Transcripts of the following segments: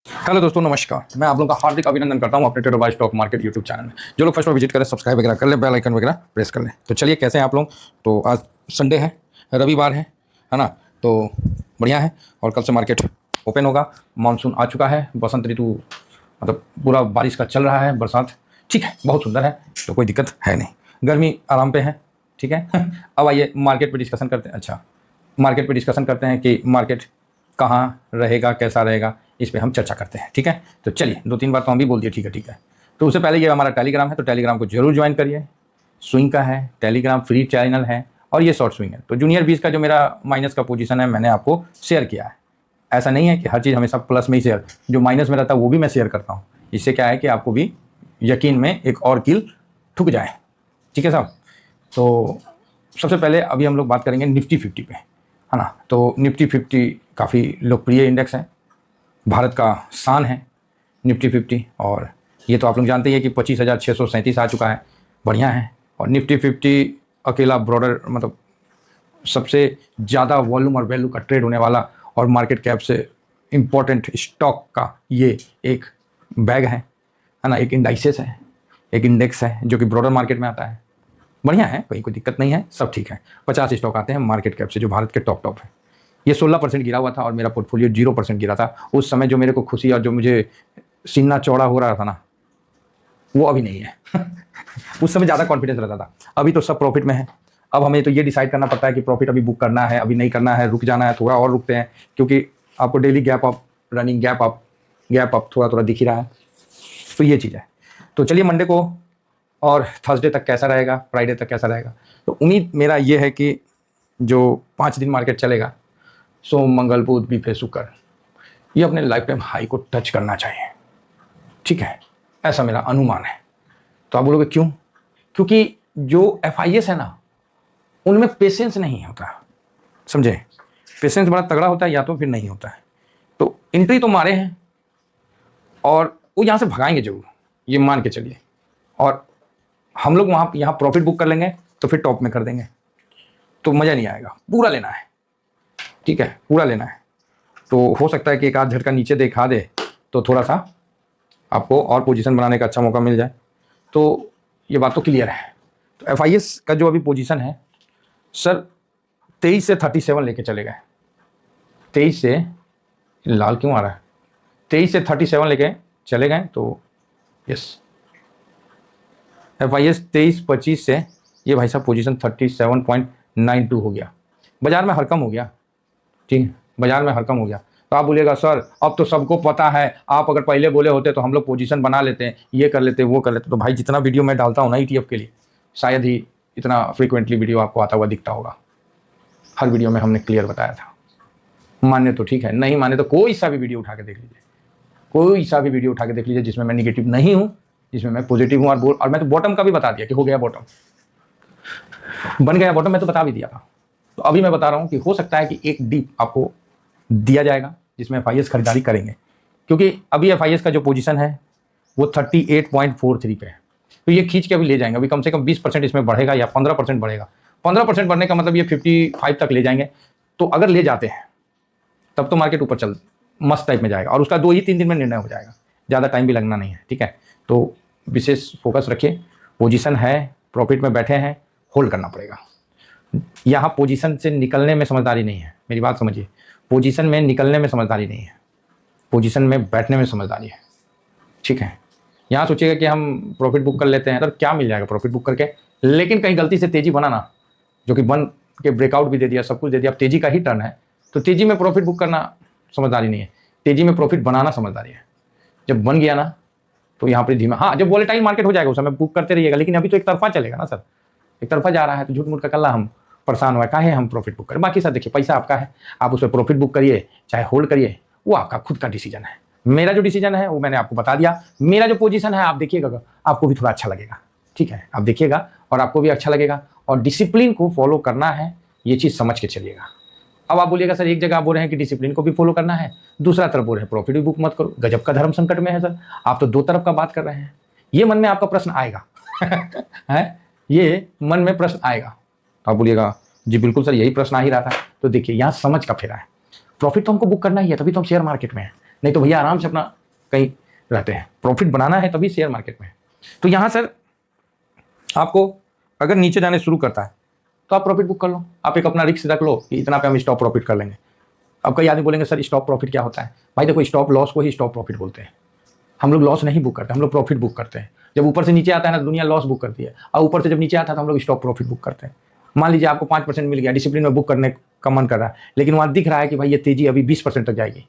Hello दोस्तों, नमस्कार। मैं आप लोगों का हार्दिक अभिनंदन करता हूं अपने trader by stock market YouTube channel में। जो लोग फर्स्ट बार विजिट करें, सब्सक्राइब वगैरह कर लें, बेल आइकन वगैरह प्रेस कर लें। तो चलिए, कैसे हैं आप लोग? तो आज संडे है, रविवार है ना? तो बढ़िया है। और कल से मार्केट ओपन होगा। मानसून आ चुका है, बसंत ऋतु मतलब पूरा बारिश का चल रहा है, बरसात ठीक है, बहुत सुंदर है, तो कोई दिक्कत है नहीं। गर्मी आराम पे है, ठीक है। अब आइए मार्केट पे डिस्कशन करते हैं। अच्छा, मार्केट पे डिस्कशन करते हैं कि मार्केट कहाँ रहेगा, कैसा रहेगा, इस पे हम चर्चा करते हैं, ठीक है। तो चलिए, 2-3 बार तो हम भी बोल दिए, ठीक है ठीक है। तो उससे पहले ये हमारा टेलीग्राम है, तो टेलीग्राम को जरूर ज्वाइन करिए। स्विंग का है, टेलीग्राम फ्री चैनल है, और ये शॉर्ट स्विंग है। तो जूनियर 20 का जो मेरा माइनस का पोजीशन है, मैंने आपको शेयर किया है। ऐसा नहीं है कि हर चीज़ हमेशा प्लस में ही शेयर, जो माइनस में रहता है वो भी मैं शेयर करता हूँ। इससे क्या है कि आपको भी यकीन में एक और कील ठुक जाए, ठीक है साहब। तो सबसे पहले अभी हम लोग बात करेंगे निफ्टी 50 पे, है ना। तो निफ्टी 50 काफ़ी लोकप्रिय इंडेक्स है, भारत का शान है निफ्टी 50। और ये तो आप लोग जानते ही हैं कि 25,637 आ चुका है, बढ़िया है। और निफ्टी 50 अकेला ब्रॉडर मतलब सबसे ज़्यादा वॉल्यूम और वैल्यू का ट्रेड होने वाला और मार्केट कैप से इम्पोर्टेंट स्टॉक का ये एक बैग है ना, एक इंडाइसेस है, एक इंडेक्स है जो कि ब्रॉडर मार्केट में आता है। बढ़िया है, कहीं कोई दिक्कत नहीं है, सब ठीक है। 50 स्टॉक आते हैं मार्केट कैप से जो भारत के टॉप है। ये 16% गिरा हुआ था और मेरा पोर्टफोलियो 0% गिरा था। उस समय जो मेरे को खुशी और जो मुझे सीना चौड़ा हो रहा था ना, वो अभी नहीं है। उस समय ज़्यादा कॉन्फिडेंस रहता था, अभी तो सब प्रॉफिट में है। अब हमें तो ये डिसाइड करना पड़ता है कि प्रॉफिट अभी बुक करना है, अभी नहीं करना है, रुक जाना है, थोड़ा और रुकते हैं, क्योंकि आपको daily gap up, running gap up थोड़ा थोड़ा दिख ही रहा है। तो ये चीज़ है। तो चलिए, मंडे को और थर्सडे तक कैसा रहेगा, फ्राइडे तक कैसा रहेगा। तो उम्मीद मेरा ये है कि जो 5 दिन मार्केट चलेगा, सोम मंगल बुध बीफे शुक्र, ये अपने लाइफ टाइम हाई को टच करना चाहिए, ठीक है, ऐसा मेरा अनुमान है। तो आप बोलोगे क्यों? क्योंकि जो एफआईएस है ना, उनमें पेशेंस नहीं होता, समझे। पेशेंस बड़ा तगड़ा होता है, या तो फिर नहीं होता है। तो एंट्री तो मारे हैं और वो यहाँ से भगाएंगे जरूर, ये मान के चलिए। और हम लोग वहाँ यहाँ प्रॉफिट बुक कर लेंगे तो फिर टॉप में कर देंगे, तो मज़ा नहीं आएगा। पूरा लेना है, ठीक है, पूरा लेना है। तो हो सकता है कि एक आध झटका नीचे दिखा दे तो थोड़ा सा आपको और पोजीशन बनाने का अच्छा मौका मिल जाए। तो ये बात तो क्लियर है। तो एफआईएस का जो अभी पोजीशन है सर, 23 से 37 लेके चले गए। 23 से, लाल क्यों आ रहा है, 23 से 37 लेके चले गए। तो यस, एफआईएस 23-25 से ये भाई साहब पोजीशन 37.92 हो गया। बाजार में हरकम हो गया, ठीक है, बाजार में हरकम हो गया। तो आप बोलिएगा सर अब तो सबको पता है, आप अगर पहले बोले होते तो हम लोग पोजीशन बना लेते हैं, ये कर लेते, वो कर लेते। तो भाई जितना वीडियो मैं डालता हूँ ना ईटीएफ के लिए, शायद ही इतना फ्रीक्वेंटली वीडियो आपको आता हुआ दिखता होगा। हर वीडियो में हमने क्लियर बताया था। माने तो ठीक है, नहीं माने तो कोई सा भी वीडियो उठा के देख लीजिए, कोई सा भी वीडियो उठा के देख लीजिए जिसमें मैं निगेटिव नहीं हूँ, जिसमें मैं पॉजिटिव हूँ। और मैं तो बॉटम का भी बता दिया कि हो गया बॉटम, बन गया बॉटम, मैं तो बता भी दिया था। तो अभी मैं बता रहा हूँ कि हो सकता है कि एक डीप आपको दिया जाएगा जिसमें एफआईएस खरीदारी करेंगे, क्योंकि अभी एफआईएस का जो पोजीशन है वो 38.43 पे है। तो ये खींच के अभी ले जाएंगे, अभी कम से कम 20% इसमें बढ़ेगा या 15% बढ़ेगा। 15% बढ़ने का मतलब ये 55 तक ले जाएंगे। तो अगर ले जाते हैं तब तो मार्केट ऊपर चल मस्त टाइप में जाएगा, और उसका 2 ही 3 दिन में निर्णय हो जाएगा, ज़्यादा टाइम भी लगना नहीं है, ठीक है। तो विशेष फोकस रखिए, पोजीशन है, प्रॉफिट में बैठे हैं, होल्ड करना पड़ेगा। यहाँ पोजीशन से निकलने में समझदारी नहीं है, मेरी बात समझिए। पोजीशन में निकलने में समझदारी नहीं है, पोजीशन में बैठने में समझदारी है, ठीक है। यहाँ सोचिएगा कि हम प्रॉफिट बुक कर लेते हैं तो क्या मिल जाएगा प्रॉफिट बुक करके, लेकिन कहीं गलती से तेजी बना ना, जो कि बन के ब्रेकआउट भी दे दिया, सब कुछ दे दिया, अब तेजी का ही टर्न है, तो तेजी में प्रॉफिट बुक करना समझदारी नहीं है, तेजी में प्रॉफिट बनाना समझदारी है। जब बन गया ना तो यहाँ पर धीमा, हाँ जब वोलेटाइल मार्केट हो जाएगा उस समय बुक करते रहिएगा, लेकिन अभी तो एक तरफा चलेगा ना सर, एक तरफा जा रहा है, तो झूठ मूठ का कल्ला हम परेशान हुआ काहे हम प्रॉफिट बुक करें। बाकी सर देखिए, पैसा आपका है, आप उस पर प्रॉफिट बुक करिए चाहे होल्ड करिए, वो आपका खुद का डिसीजन है। मेरा जो डिसीजन है वो मैंने आपको बता दिया। मेरा जो पोजीशन है आप देखिएगा, आपको भी थोड़ा अच्छा लगेगा, ठीक है, आप देखिएगा और आपको भी अच्छा लगेगा। और डिसिप्लिन को फॉलो करना है, ये चीज़ समझ के चलिएगा। अब आप बोलिएगा सर एक जगह आप बोल रहे हैं कि डिसिप्लिन को भी फॉलो करना है, दूसरा तरफ बोल रहे हैं प्रॉफिट भी बुक मत करो, गजब का धर्म संकट में है सर, आप तो दो तरफ का बात कर रहे हैं। ये मन में आपका प्रश्न आएगा है, ये मन में प्रश्न आएगा। तो आप बोलिएगा जी बिल्कुल सर, यही प्रश्न आ ही रहा था। तो देखिए यहाँ समझ का फेरा है, प्रॉफिट तो हमको बुक करना ही है, तभी तो हम शेयर मार्केट में हैं। नहीं तो भैया आराम से अपना कहीं रहते हैं। प्रॉफिट बनाना है तभी शेयर मार्केट में। तो यहाँ सर आपको अगर नीचे जाने शुरू करता है तो आप प्रॉफिट बुक कर लो, आप एक अपना रिस्क रख लो कि इतना पे हम स्टॉप प्रॉफिट कर लेंगे। अब कई आदमी बोलेंगे सर स्टॉप प्रॉफिट क्या होता है? भाई देखो, स्टॉप लॉस को ही स्टॉप प्रॉफिट बोलते हैं। हम लोग लॉस नहीं बुक करते, हम लोग प्रॉफिट बुक करते हैं। जब ऊपर से नीचे आता है ना, दुनिया लॉस बुक करती है, और ऊपर से जब नीचे आता है तो हम लोग स्टॉप प्रॉफिट बुक करते हैं। मान लीजिए आपको 5% मिल गया, डिसिप्लिन में बुक करने का मन कर रहा है, लेकिन वहाँ दिख रहा है कि भाई ये तेजी अभी 20% तक जाएगी,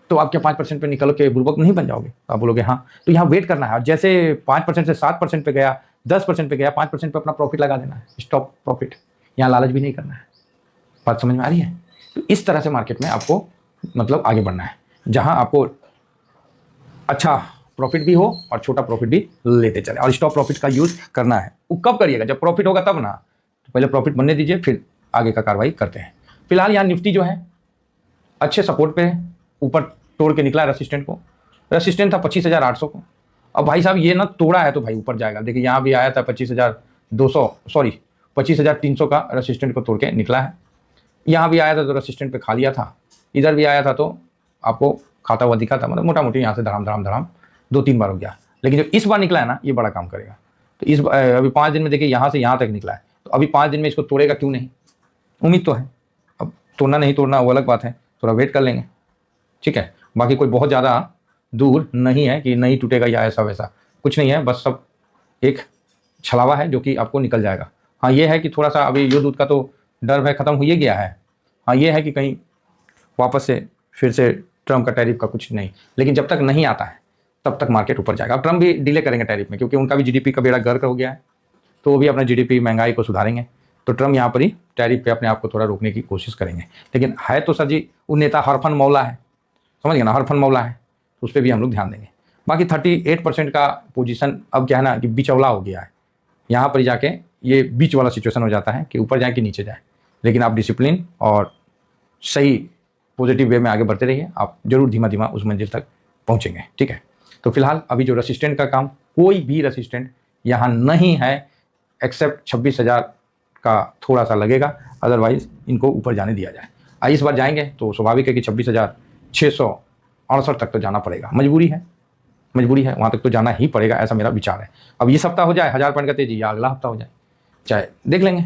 तो आप क्या 5% पे निकल के बुर्बक नहीं बन जाओगे? आप बोलोगे हाँ। तो यहाँ वेट करना है, और जैसे 5% से 7% पे गया, 10% पे गया, 5% पे अपना प्रॉफिट लगा देना है, स्टॉप प्रॉफिट। यहाँ लालच भी नहीं करना है। बात समझ में आ रही है? तो इस तरह से मार्केट में आपको मतलब आगे बढ़ना है, जहाँ आपको अच्छा प्रॉफिट भी हो और छोटा प्रॉफिट भी लेते चले, और स्टॉप प्रॉफिट का यूज़ करना है। वो कब करिएगा? जब प्रॉफिट होगा तब ना। तो पहले प्रॉफिट बनने दीजिए, फिर आगे का कार्रवाई करते हैं। फिलहाल यहाँ निफ्टी जो है अच्छे सपोर्ट पे है, ऊपर तोड़ के निकला रेसिस्टेंट को। रेसिस्टेंट था 25,800 को। अब भाई साहब ये ना तोड़ा है तो भाई ऊपर जाएगा। देखिए यहाँ भी आया था 25,300 का रेसिस्टेंट को तोड़ के निकला है। यहाँ भी आया था तो रेसिस्टेंट पे खा लिया था, इधर भी आया था तो आपको खाता हुआ दिखा था। मतलब मोटा मोटी यहाँ से धड़ाम धड़ाम धड़ाम 2-3 बार हो गया, लेकिन जो इस बार निकला है ना, ये बड़ा काम करेगा। तो इस अभी 5 दिन में देखिए यहाँ से यहाँ तक निकला है, तो अभी 5 दिन में इसको तोड़ेगा क्यों नहीं? उम्मीद तो है। अब तोड़ना नहीं तोड़ना वो अलग बात है, थोड़ा वेट कर लेंगे, ठीक है। बाकी कोई बहुत ज़्यादा दूर नहीं है कि नहीं टूटेगा या ऐसा वैसा कुछ नहीं है, बस सब एक छलावा है जो कि आपको निकल जाएगा। हाँ ये है कि थोड़ा सा अभी युद्ध का तो डर भय खत्म हो ही गया है। हाँ ये है कि कहीं वापस से फिर से ट्रम्प का टैरिफ का कुछ नहीं, लेकिन जब तक नहीं आता है तब तक मार्केट ऊपर जाएगा। अब ट्रम्प भी डिले करेंगे टैरिफ में, क्योंकि उनका भी जीडीपी का बेड़ा गर्क हो गया है, तो वो भी अपना जीडीपी महंगाई को सुधारेंगे। तो ट्रम्प यहाँ पर ही टैरिफ पे अपने आप को थोड़ा रोकने की कोशिश करेंगे। लेकिन है तो सर जी वो नेता हरफन मौला है, समझ गए ना, हरफन मौला है, तो उस पर भी हम लोग ध्यान देंगे। बाकी 38% का पोजीशन अब क्या है ना कि बिचौला हो गया है। यहाँ पर जाके ये बीच वाला सिचुएशन हो जाता है कि ऊपर जाए कि नीचे जाए। लेकिन आप डिसिप्लिन और सही पॉजिटिव वे में आगे बढ़ते रहिए, आप जरूर धीमा धीमा उस मंजिल तक पहुँचेंगे, ठीक है। तो फिलहाल अभी जो रेसिस्टेंट का काम, कोई भी रेसिस्टेंट यहाँ नहीं है एक्सेप्ट 26,000 का थोड़ा सा लगेगा, अदरवाइज इनको ऊपर जाने दिया जाए। इस बार जाएंगे तो स्वाभाविक है कि 26,668 तक तो जाना पड़ेगा, मजबूरी है वहाँ तक तो जाना ही पड़ेगा, ऐसा मेरा विचार है। अब ये सप्ताह हो जाए 1000 पॉइंट का तेजी, या अगला हफ्ता हो जाए, चाहे देख लेंगे,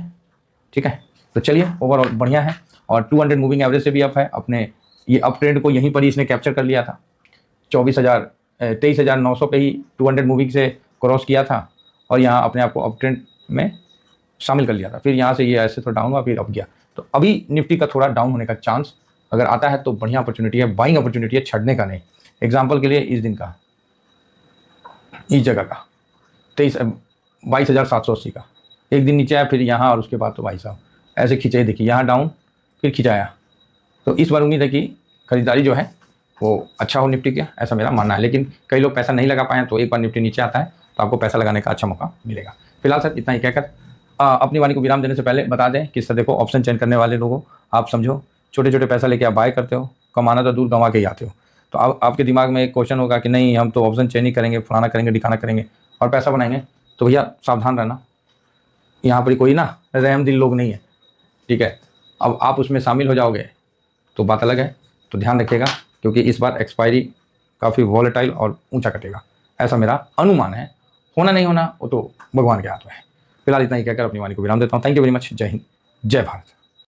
ठीक है। तो चलिए ओवरऑल बढ़िया है, और 200 मूविंग एवरेज से भी अप है। अपने ये अप ट्रेंड को यहीं पर ही इसने कैप्चर कर लिया था, 23,900 पे ही 200 मूविंग से क्रॉस किया था, और यहाँ अपने आप को अप ट्रेंड में शामिल कर लिया था। फिर यहाँ से ये ऐसे थोड़ा डाउन हुआ, फिर अप गया। तो अभी निफ्टी का थोड़ा डाउन होने का चांस अगर आता है तो बढ़िया अपॉर्चुनिटी है, बाइंग अपॉर्चुनिटी है, छड़ने का नहीं। एग्जाम्पल के लिए इस दिन का, इस जगह का 22,780 का एक दिन नीचे आया, फिर यहाँ, और उसके बाद तो भाई साहब ऐसे खिंचाई देखिए, यहाँ डाउन फिर खिंचाया। तो इस बार उम्मीद है कि खरीदारी जो है वो अच्छा हो निफ्टी का, ऐसा मेरा मानना है। लेकिन कई लोग पैसा नहीं लगा पाए, तो एक बार निफ्टी नीचे आता है तो आपको पैसा लगाने का अच्छा मौका मिलेगा। फिलहाल सर इतना ही कहकर अपनी वाणी को विराम देने से पहले बता दें कि सर देखो, ऑप्शन चेंज करने वाले लोगों, आप समझो छोटे छोटे पैसा लेके आप बाय करते हो, कमाना तो दूर गंवा के ही आते हो। तो अब आपके दिमाग में एक क्वेश्चन होगा कि नहीं हम तो ऑप्शन चेंज ही करेंगे, फलाना करेंगे, दिखाना करेंगे और पैसा बनाएंगे। तो भैया सावधान रहना, यहाँ पर कोई ना रहम दिल लोग नहीं है, ठीक है। अब आप उसमें शामिल हो जाओगे तो बात अलग है। तो ध्यान रखिएगा, क्योंकि इस बार एक्सपायरी काफ़ी वॉलेटाइल और ऊंचा कटेगा, ऐसा मेरा अनुमान है। होना नहीं होना वो तो भगवान के हाथ में है। फिलहाल इतना ही कहकर अपनी वाणी को विराम देता हूँ। Thank you very much. जय हिंद, जय भारत।